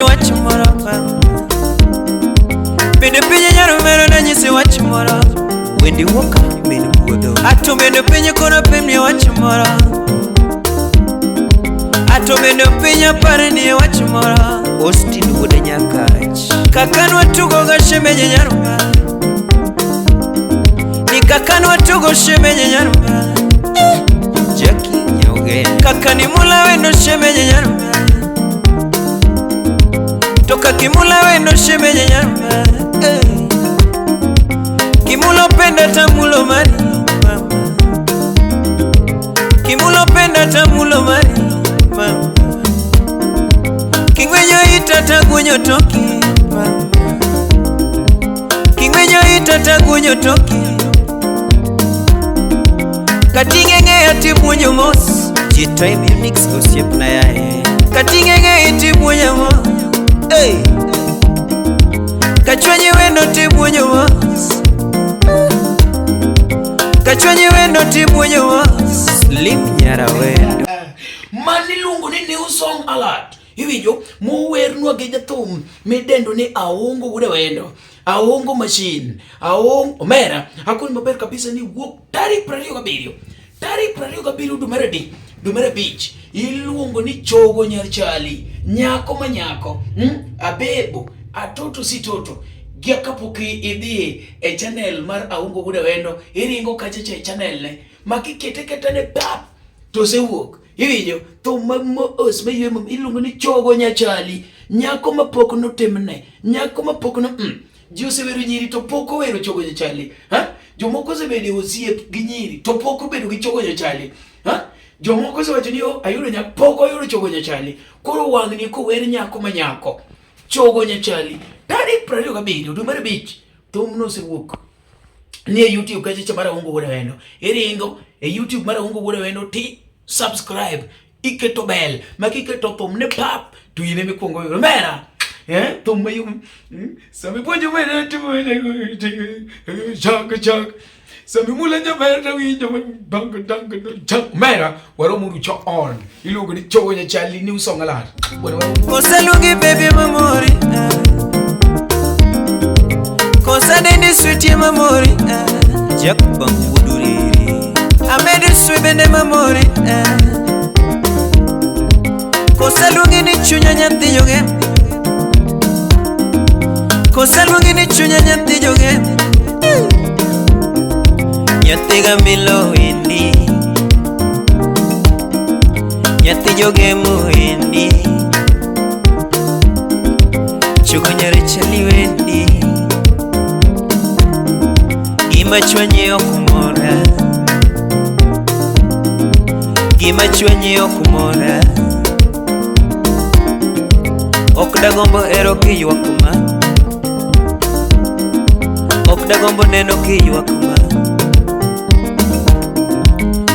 wach moro bende pinye nyaro mero na nyisi wach moro wendi woka bende puodho ato bende pinye kono pimye wach moro ato bende pinye pare ni wach moro Austin Wuod nyakach kakanwa tugo ga shemenye nyarumba ni kakanwa tugo shemenye nyarumba Jackie nyoge kakani mula wendo shemenye nyarumba toka kimula wendo shemenye nyarumba kimulo penda tamulo mari mama kimulo penda tamulo mari mama kingwenyo itata gunyo toki mama kingwenyo itata gunyo toki katingenge ati bunyo mos chitwa immunix osiep na yae katingenge ati bunyo mos hey kachwanyi wendo ti bunyo mos kachwanyi wendo ti bunyo mos Slim Nyar Awendo mani lungo ni new song alert hivijo muwer nwa ge jathum midendo ni Aungo Wuod Awendo Aungo machine Aungo omera hakuni maber kabisa ni wuok tarik 27 dumere beach iluongo ni Chogo nyar Charley nyako manyako abebo atoto si toto gia kapoki idhi e channel mar Aungo Wuod Awendo iringo kacha che channel ne makikete ketane pap to se wuok iwinjo to mos mayemo iluongo ni Chogo nyar Charley nyako mapok no temne nyako mapok no Jose wero nyiri to poko wero Chogo nyar Charley ha jomoko sebedo osiep gi nyiri to poko bedo gi Chogo nyar Charley ha jomoko se wacho ni ayudo nyak poko ayudo Chogo nyar Charley koro wang'ni ko wer nyako manyako Chogo nyar Charley tarik 27 dwe mar abich thumno sewuok ni e YouTube kacha mar Aungo Wuod Awendo iringo e YouTube mar Aungo Wuod Awendo ti subscribe iketo bell makiketo thum ne pap to yine mikwongo yoro mera thum mayum sami puonjo mera timo chak sami mula nyamera winjo bang chak mera waro muru cho on iluongo ni Chogo nyar Charley new song alert kosalugi baby mamori kosadende sweetie mamori Jack bang wuduriri amede swebende mamori kosalugi ni chunya nyathi joge kosalugi ni chunya nyathi joge nyathi gamilo indi nyathi joge muindi Chogo nyar Charley wendi gima chwenye okumora gima chwenye okumora okdagombo ero kiywakuma okdagombo neno kiywakuma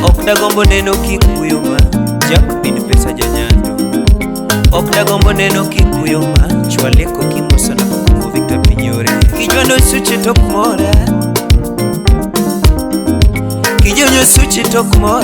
okdagombo neno kikuyoma jak bin pesa janyando okdagombo neno kikuyoma chwaleko kimosona kumo Victor Pinyore kijwano suche tok mora kijonyo suche tok mora